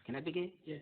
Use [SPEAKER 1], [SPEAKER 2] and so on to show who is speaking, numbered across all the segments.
[SPEAKER 1] Can I begin?
[SPEAKER 2] Yeah.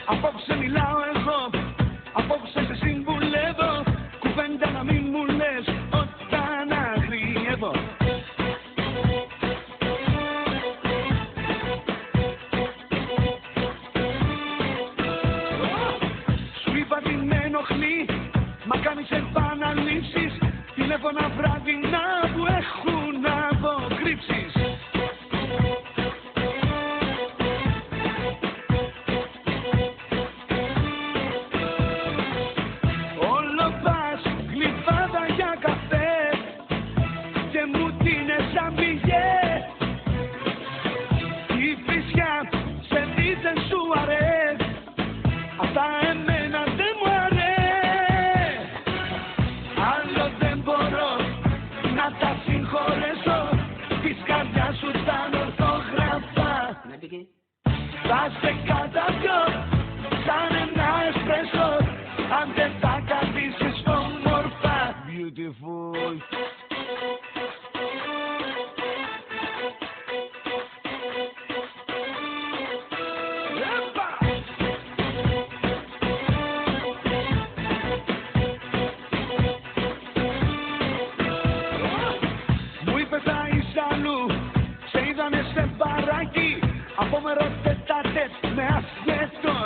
[SPEAKER 3] Απόψε μιλάω εγώ, απόψε σε συμβουλεύω, κουβέντα να μην μου λες όταν αγριεύω. Σου είπα τι με ενοχλεί, μα κάνεις επαναλήψεις, τηλέφωνα βραδινά που έχουν αποκρύψεις. Αυτά εμένα δεν μου αρέσει. Άλλο δεν μπορώ να τα συγχωρέσω. Της καρδιάς σου τα ορθογραφά. Θα σε καταπιώ σαν ένα εσπρέσο, αν δεν τα καθίσεις όμορφα. Beautiful. Σε είδανε σε μπαράκι, απόμερο τετατέτ με ασχέτο